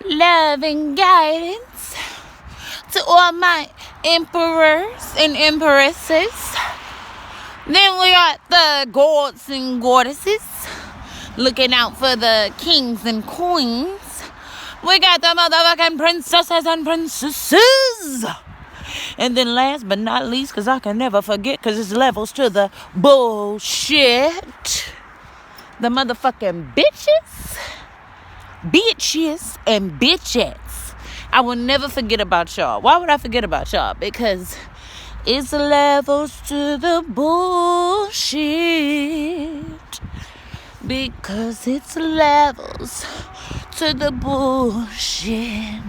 Love and guidance to all my emperors and empresses. Then we got the gods and goddesses looking out for the kings and queens. We got the motherfucking princesses and princesses. And then last but not least, because I can never forget, because it's levels to the bullshit, the motherfucking bitches and bitchettes. I will never forget about y'all. Why would I forget about y'all? Because it's levels to the bullshit. Because it's levels to the bullshit.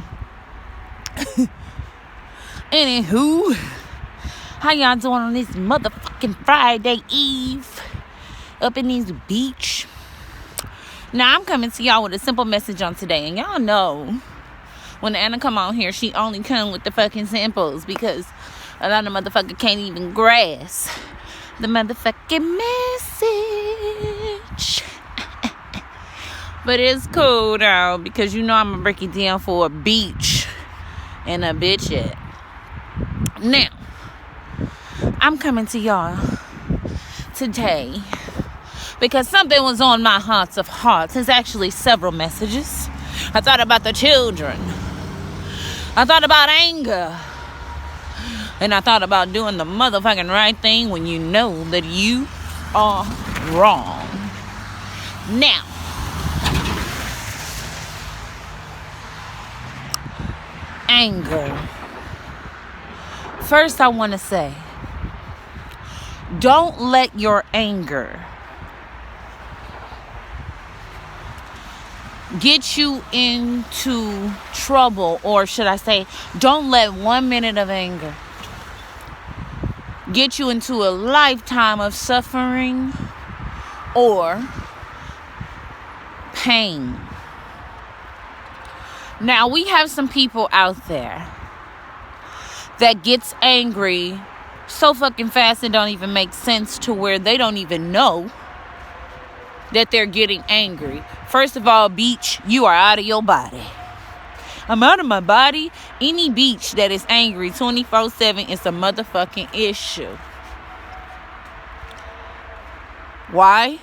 Anywho, how y'all doing on this motherfucking Friday Eve up in this beach? Now, I'm coming to y'all with a simple message on today. And y'all know, when Anna come on here, she only come with the fucking simples because a lot of motherfuckers can't even grasp the motherfucking message. But it's cool, though, because you know I'm going to break it down for a beach and a bitchet. Now, I'm coming to y'all today because something was on my hearts of hearts. There's actually several messages. I thought about the children. I thought about anger. And I thought about doing the motherfucking right thing when you know that you are wrong. Now, anger. First, I want to say, don't let your anger get you into trouble, or should I say, don't let 1 minute of anger get you into a lifetime of suffering or pain. Now, we have some people out there that gets angry so fucking fast it don't even make sense, to where they don't even know that they're getting angry. First of all, beach, you are out of your body. I'm out of my body. Any beach that is angry 24/7 is a motherfucking issue. Why?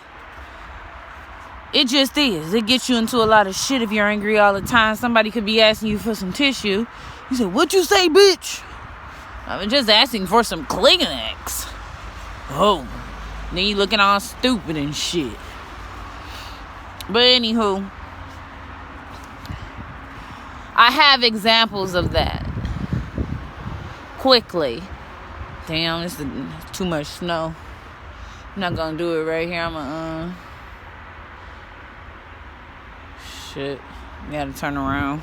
It just is. It gets you into a lot of shit if you're angry all the time. Somebody could be asking you for some tissue. You say, "What you say, bitch?" I'm just asking for some Kleenex. Oh. Then you looking all stupid and shit. But anywho, I have examples of that. Quickly. Damn, this is too much snow. I'm not gonna do it right here. I'm gonna, shit. Gotta turn around.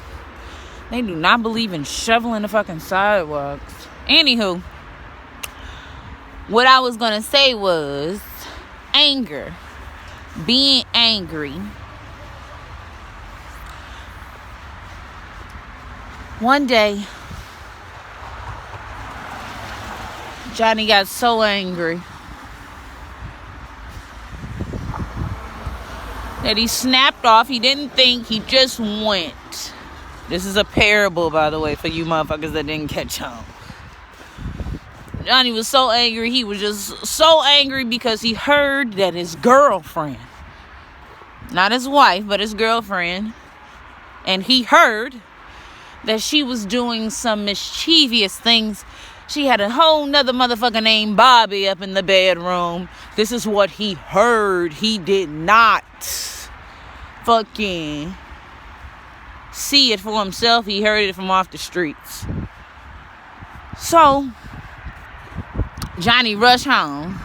They do not believe in shoveling the fucking sidewalks. Anywho, what I was gonna say was anger. Being angry. One day, Johnny got so angry that he snapped off. He didn't think, he just went. This is a parable, by the way, for you motherfuckers that didn't catch on. Johnny was so angry. He was just so angry because he heard that his girlfriend, not his wife, but his girlfriend, and he heard that she was doing some mischievous things. She had a whole nother motherfucker named Bobby up in the bedroom. This is what he heard. He did not fucking see it for himself. He heard it from off the streets. So Johnny rushed home.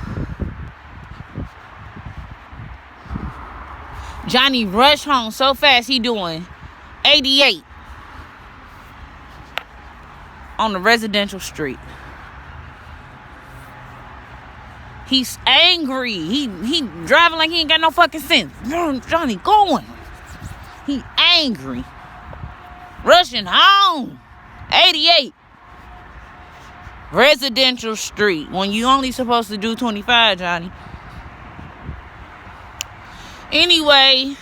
Johnny rushed home so fast he doing 88 on the residential street. He's angry. He driving like he ain't got no fucking sense. Johnny going. He angry. Rushing home. 88 residential street when you only supposed to do 25, Johnny. Anyway,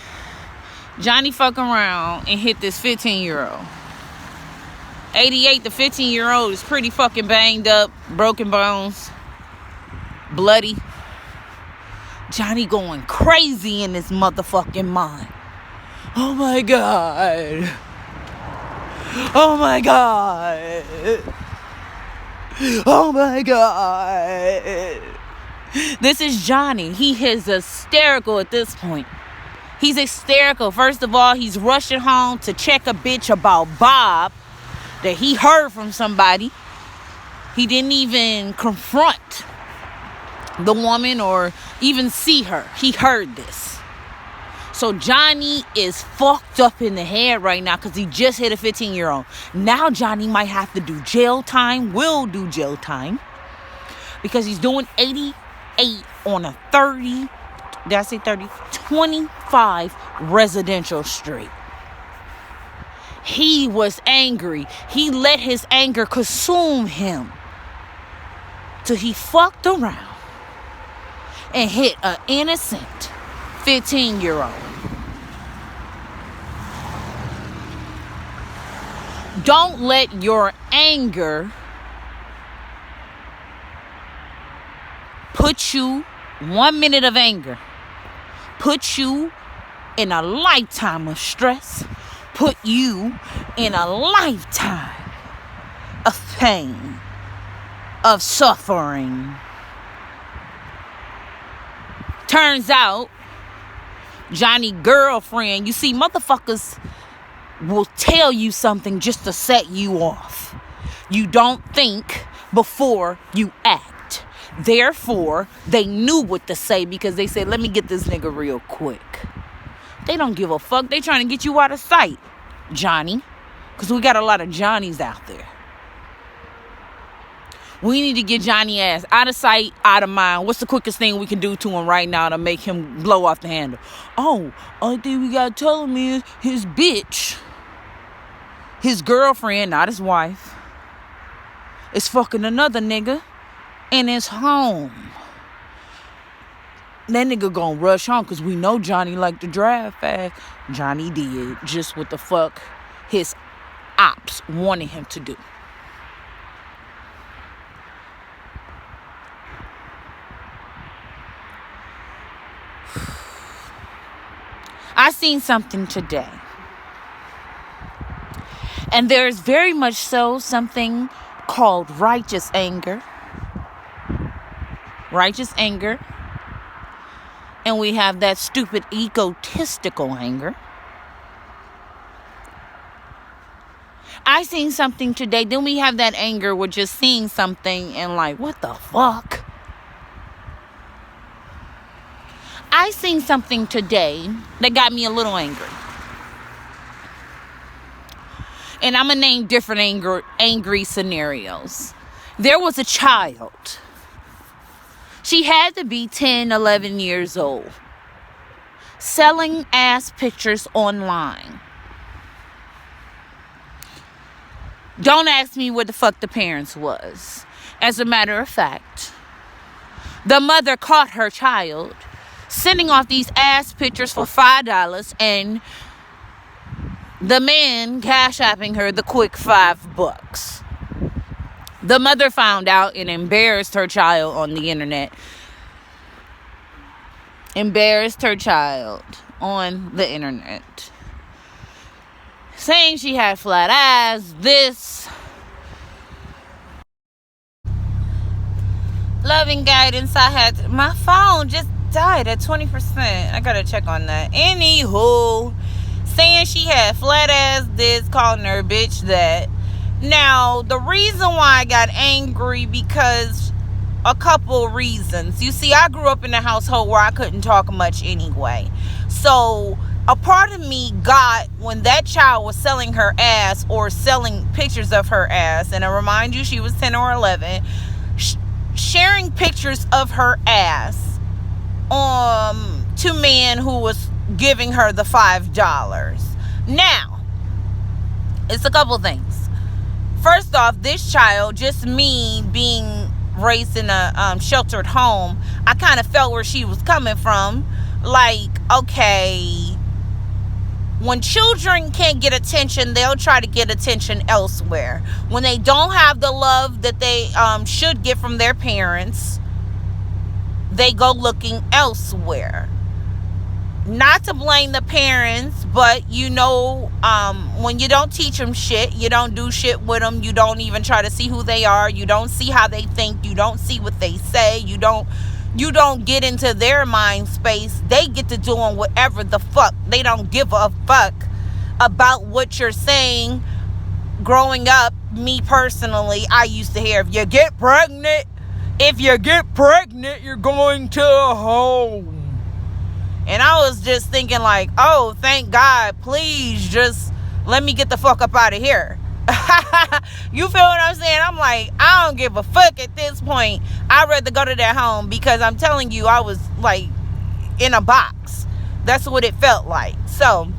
Johnny fuck around and hit this 15-year-old. 88, the 15-year-old is pretty fucking banged up, broken bones, bloody. Johnny going crazy in his motherfucking mind. Oh my God. Oh my God. Oh my God. This is Johnny. He is hysterical at this point. He's hysterical. First of all, he's rushing home to check a bitch about Bob that he heard from somebody. He didn't even confront the woman or even see her. He heard this. So Johnny is fucked up in the head right now because he just hit a 15-year-old. Now Johnny might have to do jail time, will do jail time, because he's doing 88 on a 30, did I say 30? 25 residential street. He was angry. He let his anger consume him till he fucked around and hit an innocent 15-year-old. Don't let your anger put you, 1 minute of anger, put you in a lifetime of stress, put you in a lifetime of pain, of suffering. Turns out, Johnny's girlfriend, you see, motherfuckers will tell you something just to set you off. You don't think before you act. Therefore, they knew what to say because they said, let me get this nigga real quick. They don't give a fuck. They trying to get you out of sight, Johnny. Because we got a lot of Johnnies out there. We need to get Johnny ass out of sight, out of mind. What's the quickest thing we can do to him right now to make him blow off the handle? Oh, only thing we gotta tell him is his bitch, his girlfriend, not his wife, is fucking another nigga in his home. That nigga gonna rush home because we know Johnny like to drive fast. Johnny did just what the fuck his ops wanted him to do. I seen something today. And there is very much so something called righteous anger. Righteous anger. And we have that stupid egotistical anger. I seen something today. Then we have that anger with just seeing something and like, what the fuck? I seen something today that got me a little angry. And I'm going to name different angry scenarios. There was a child. She had to be 10, 11 years old. Selling ass pictures online. Don't ask me what the fuck the parents was. As a matter of fact, the mother caught her child sending off these ass pictures for $5 and the man cash apping her the quick $5. The mother found out and embarrassed her child on the internet. Embarrassed her child on the internet. Saying she had flat eyes, this. Loving guidance, I had my phone just died at 20%. I gotta check on that. Anywho, saying she had flat ass this, calling her bitch that. Now, the reason why I got angry, because a couple reasons. You see, I grew up in a household where I couldn't talk much anyway. So, a part of me got when that child was selling her ass or selling pictures of her ass, and I remind you, she was 10 or 11, sharing pictures of her ass to man who was giving her the $5. Now, it's a couple things. First off, this child, just me being raised in a sheltered home, I kind of felt where she was coming from. Like, okay, When children can't get attention, they'll try to get attention elsewhere. When they don't have the love that they should get from their parents, they go looking elsewhere. Not to blame the parents, but when you don't teach them shit, you don't do shit with them, you don't even try to see who they are, you don't see how they think, you don't see what they say, you don't get into their mind space. They get to doing whatever the fuck. They don't give a fuck about what you're saying. Growing up, me personally, I used to hear, if you get pregnant, you're going to a home. And I was just thinking like, oh, thank God, please just let me get the fuck up out of here. You feel what I'm saying? I'm like, I don't give a fuck at this point. I'd rather go to that home, because I'm telling you, I was like in a box. That's what it felt like. So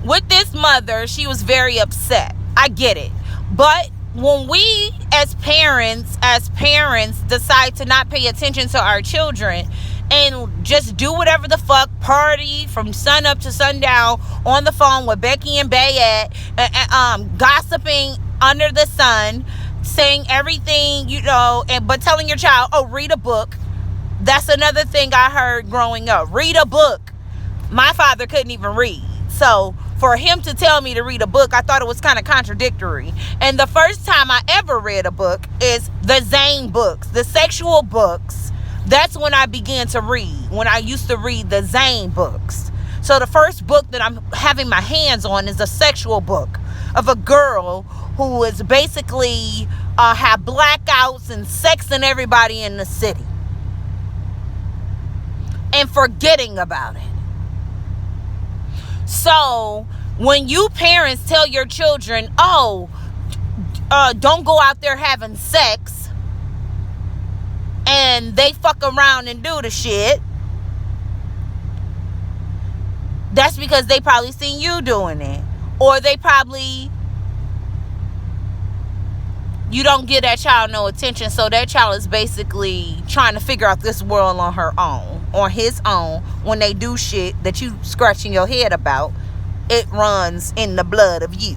with this mother, she was very upset. I get it. But when we as parents decide to not pay attention to our children and just do whatever the fuck, party from sun up to sundown on the phone with Becky and Bayette, gossiping under the sun, saying everything, but telling your child, oh, read a book. That's another thing I heard growing up. Read a book. My father couldn't even read. So for him to tell me to read a book, I thought it was kind of contradictory. And the first time I ever read a book is the Zane books, the sexual books. That's when I began to read, when I used to read the Zane books. So the first book that I'm having my hands on is a sexual book of a girl who is basically had blackouts and sexing everybody in the city and forgetting about it. So when you parents tell your children, don't go out there having sex, and they fuck around and do the shit, that's because they probably seen you doing it. Or you don't give that child no attention, so that child is basically trying to figure out this world on her own, on his own. When they do shit that you scratching your head about, it runs in the blood of you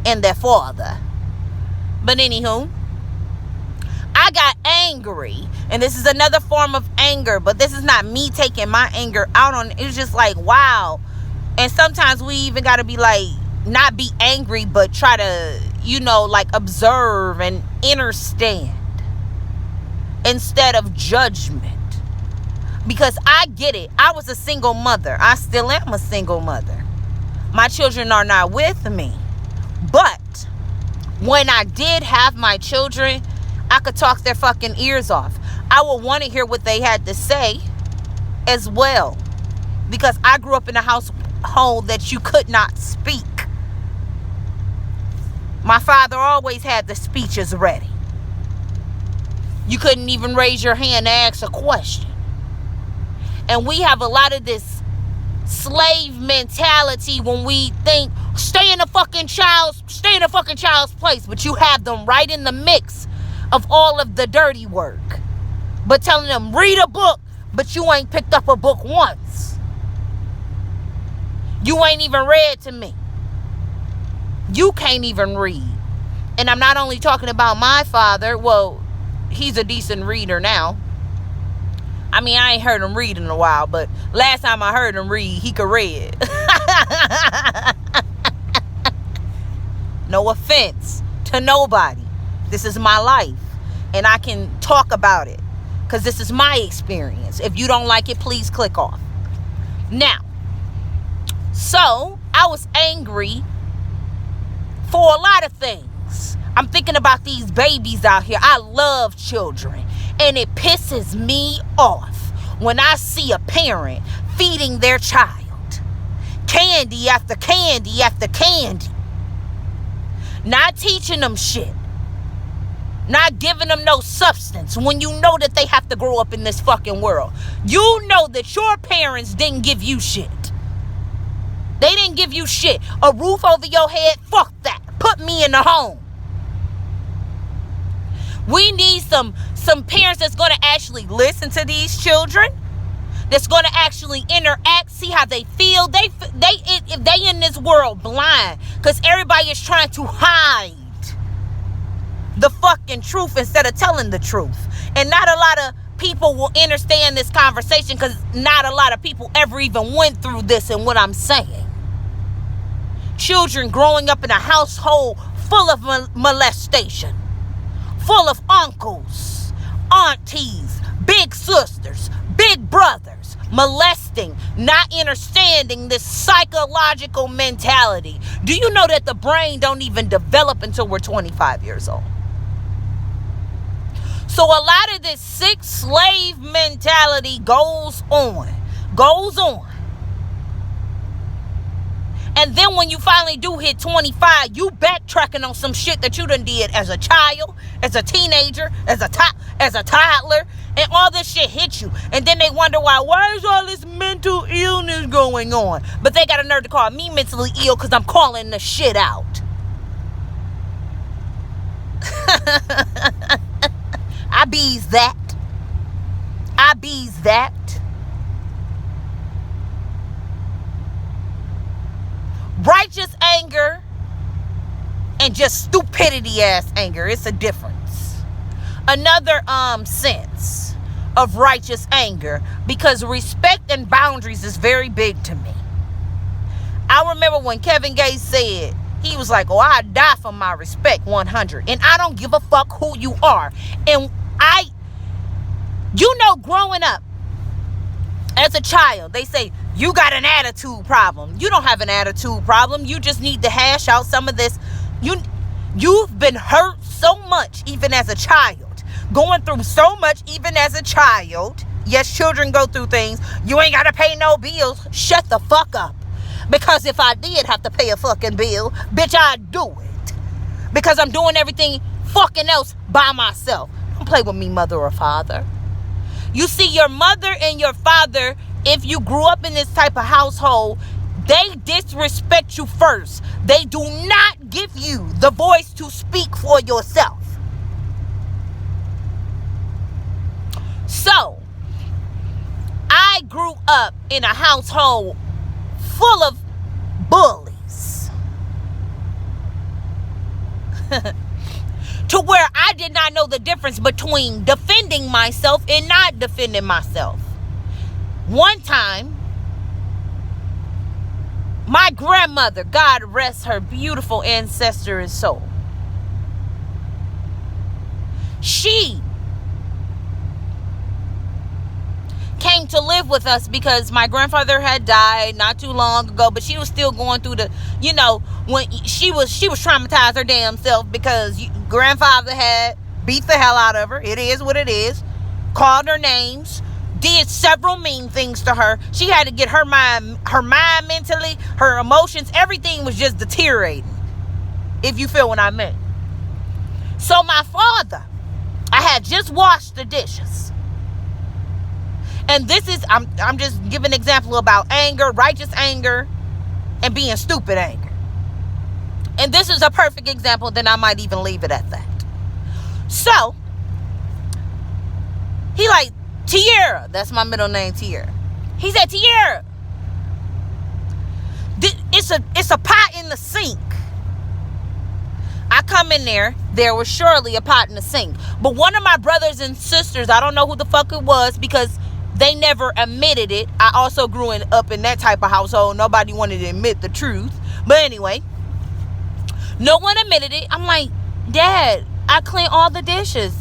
and their father. But anywho, I got angry, and this is another form of anger, but this is not me taking my anger out on it. It's just like, wow. And sometimes we even got to be like, not be angry, but try to, observe and understand instead of judgment. Because I get it. I was a single mother. I still am a single mother. My children are not with me. But when I did have my children, I could talk their fucking ears off. I would want to hear what they had to say as well. Because I grew up in a household that you could not speak. My father always had the speeches ready. You couldn't even raise your hand to ask a question. And we have a lot of this slave mentality when we think, stay in a fucking child's place. But you have them right in the mix of all of the dirty work. But telling them, read a book, but you ain't picked up a book once. You ain't even read to me. You can't even read. And I'm not only talking about my father. Well, he's a decent reader now. I mean, I ain't heard him read in a while, but last time I heard him read, he could read. No offense to nobody. This is my life, and I can talk about it because this is my experience. If you don't like it, please click off. Now, so I was angry for a lot of things. I'm thinking about these babies out here. I love children, and it pisses me off when I see a parent feeding their child candy after candy after candy, not teaching them shit, not giving them no substance, when you know that they have to grow up in this fucking world. You know that your parents didn't give you shit. They didn't give you shit. A roof over your head, fuck that. Put me in the home. We need some parents that's going to actually listen to these children, that's going to actually interact, see how they feel. If they in this world blind, because everybody is trying to hide the fucking truth instead of telling the truth. And not a lot of people will understand this conversation, because not a lot of people ever even went through this and what I'm saying. Children growing up in a household full of molestation, full of uncles, aunties, big sisters, big brothers, molesting, not understanding this psychological mentality. Do you know that the brain don't even develop until we're 25 years old? So a lot of this sick slave mentality goes on. And then when you finally do hit 25, you backtracking on some shit that you done did as a child, as a teenager, as a toddler, and all this shit hit you. And then they wonder why is all this mental illness going on? But they got a nerve to call me mentally ill because I'm calling the shit out. I bees that. Righteous anger and just stupidity ass anger. It's a difference. Another sense of righteous anger, because respect and boundaries is very big to me. I remember when Kevin Gates said, he was like, I die for my respect 100. And I don't give a fuck who you are. And growing up as a child, they say, you got an attitude problem. You don't have an attitude problem. You just need to hash out some of this. You've been hurt so much, even as a child. Going through so much, even as a child. Yes, children go through things. You ain't got to pay no bills. Shut the fuck up. Because if I did have to pay a fucking bill, bitch, I'd do it. Because I'm doing everything fucking else by myself. Don't play with me, mother or father. You see, your mother and your father, if you grew up in this type of household, they disrespect you first. They do not give you the voice to speak for yourself. So, I grew up in a household full of bullies. To where I did not know the difference between defending myself and not defending myself. One time, my grandmother, God rest her beautiful ancestor and soul, she came to live with us because my grandfather had died not too long ago, but she was still going through the, when she was traumatized her damn self because grandfather had beat the hell out of her. It is what it is. Called her names, did several mean things to her. She had to get her mind mentally, her emotions, everything was just deteriorating, if you feel what I mean. So my father, I had just washed the dishes. And this is, I'm just giving an example about anger, righteous anger, and being stupid anger. And this is a perfect example, then I might even leave it at that. So, he like, Tierra, that's my middle name, Tierra. He said, Tierra, it's a pot in the sink. I come in there was surely a pot in the sink. But one of my brothers and sisters, I don't know who the fuck it was because they never admitted it. I also grew up in that type of household. Nobody wanted to admit the truth. But anyway, no one admitted it. I'm like, Dad, I cleaned all the dishes.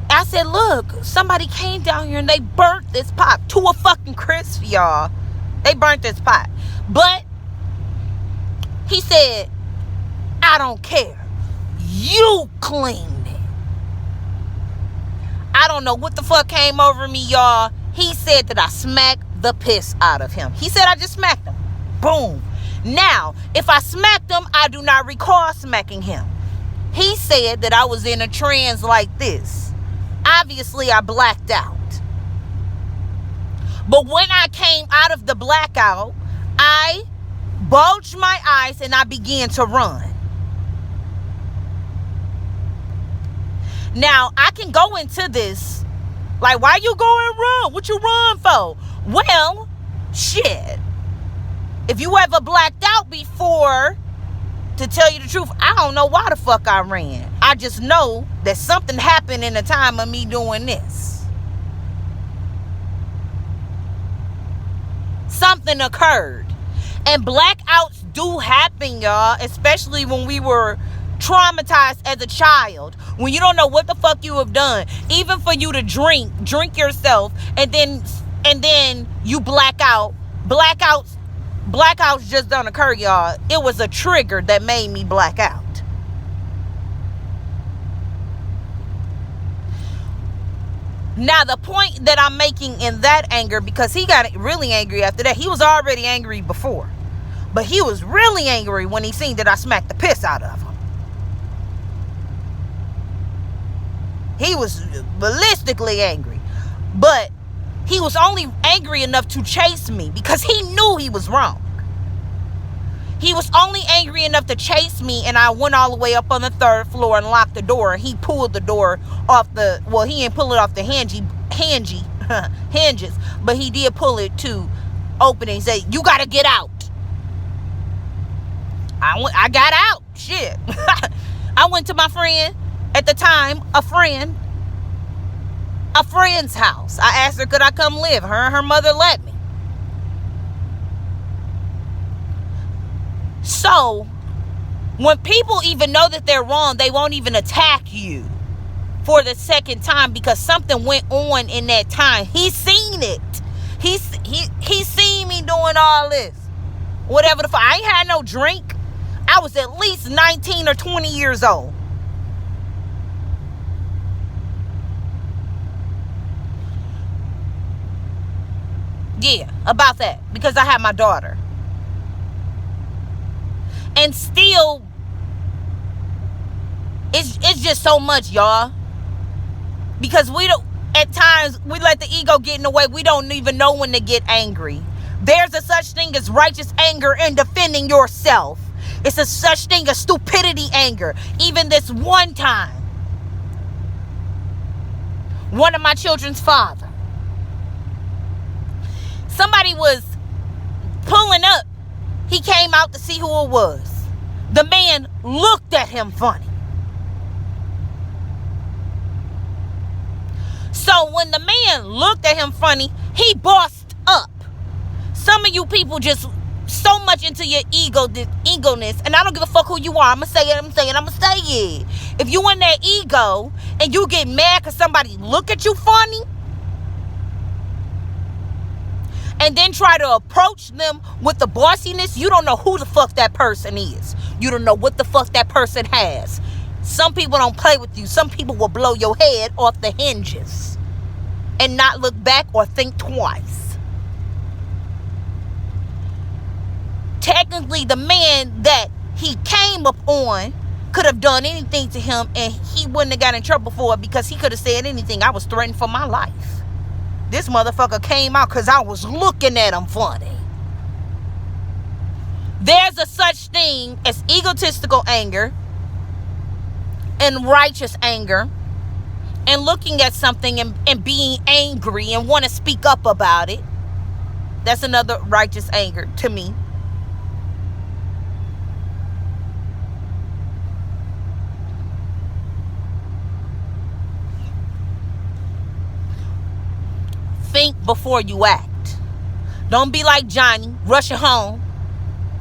I said, look, somebody came down here and they burnt this pot to a fucking crisp, y'all. They burnt this pot. But he said, I don't care. You cleaned it. I don't know what the fuck came over me, y'all. He said that I smacked the piss out of him. He said I just smacked him. Boom. Now, if I smacked him, I do not recall smacking him. He said that I was in a trance like this. Obviously, I blacked out. But when I came out of the blackout, I bulged my eyes and I began to run. Now, I can go into this Like, why you going run? What you run for? Well, shit. If you ever blacked out before, to tell you the truth, I don't know why the fuck I ran. I just know that something happened in the time of me doing this. Something occurred. And blackouts do happen, y'all, especially when we were traumatized as a child, when you don't know what the fuck you have done. Even for you to drink yourself, and then you black out. Blackouts just don't occur, y'all. It was a trigger that made me black out. Now, the point that I'm making in that anger, because he got really angry after that. He was already angry before, but he was really angry when he seen that I smacked the piss out of him. He was ballistically angry, but he was only angry enough to chase me because he knew he was wrong. He was only angry enough to chase me, and I went all the way up on the 3rd floor and locked the door, and he pulled the door off he didn't pull it off the hinges, but he did pull it to open it and say, "You gotta get out." I got out. Shit. I went to my friend, at the time, a friend's house. I asked her, could I come live? Her and her mother let me. So, when people even know that they're wrong, they won't even attack you for the second time because something went on in that time. He seen it. He seen me doing all this. Whatever the fuck. I ain't had no drink. I was at least 19 or 20 years old. Yeah, about that. Because I had my daughter. And still, it's just so much, y'all. Because at times, we let the ego get in the way. We don't even know when to get angry. There's a such thing as righteous anger in defending yourself. It's a such thing as stupidity anger. Even this one time, one of my children's father, somebody was pulling up. He came out to see who it was. The man looked at him funny. So when the man looked at him funny, he bossed up. Some of you people just so much into your egoness, and I don't give a fuck who you are. I'm gonna say it. If you in that ego and you get mad because somebody look at you funny, and then try to approach them with the bossiness, you don't know who the fuck that person is. You don't know what the fuck that person has. Some people don't play with you. Some people will blow your head off the hinges and not look back or think twice. Technically, the man that he came up on could have done anything to him, and he wouldn't have got in trouble for it because he could have said anything. I was threatened for my life. This motherfucker came out because I was looking at him funny. There's a such thing as egotistical anger and righteous anger, and looking at something and being angry and want to speak up about it. That's another righteous anger to me. Think before you act. Don't be like Johnny rushing home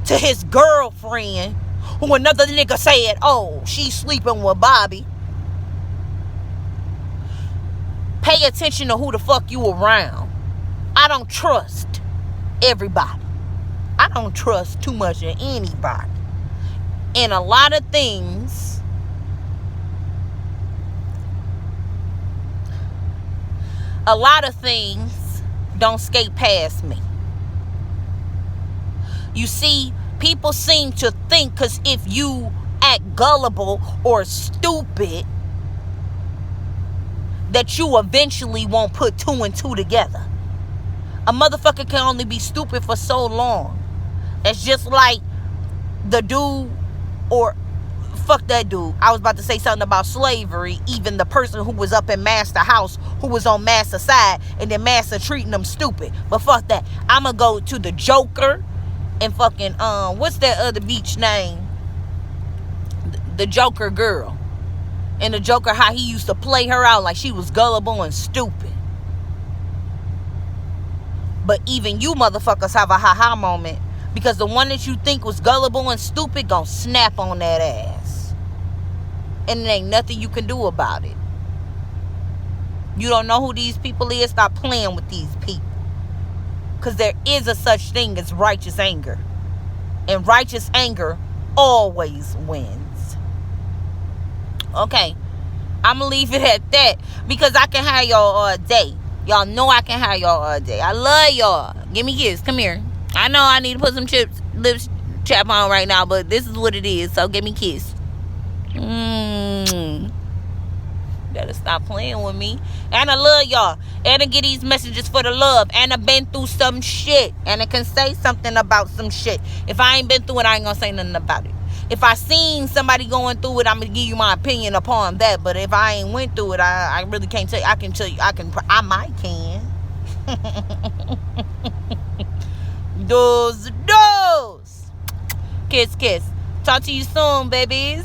to his girlfriend who another nigga said, oh, she's sleeping with Bobby. Pay attention to who the fuck you around. I don't trust everybody. I don't trust too much of anybody. And a lot of things don't skate past me. You see, people seem to think because if you act gullible or stupid, that you eventually won't put two and two together. A motherfucker can only be stupid for so long. It's just like the dude, or Fuck that dude. I was about to say something about slavery. Even the person who was up in Master house, who was on Master side, and then Master treating them stupid. But fuck that. I'ma go to the Joker and fucking what's that other beach name? The Joker girl. And the Joker, how he used to play her out like she was gullible and stupid. But even you motherfuckers have a ha-ha moment, because the one that you think was gullible and stupid gonna snap on that ass. And there ain't nothing you can do about it. You don't know who these people is? Stop playing with these people. Because there is a such thing as righteous anger. And righteous anger always wins. Okay, I'm going to leave it at that, because I can have y'all all day. Y'all know I can have y'all all day. I love y'all. Give me a kiss. Come here. I know I need to put some lips chap on right now, but this is what it is. So give me a kiss. Better stop playing with me. And I love y'all. And I get these messages for the love. And I been through some shit. And I can say something about some shit. If I ain't been through it, I ain't gonna say nothing about it. If I seen somebody going through it, I'm gonna give you my opinion upon that. But if I ain't went through it, I really can't tell you. I can tell you. I might can. Those. Kiss, kiss. Talk to you soon, babies.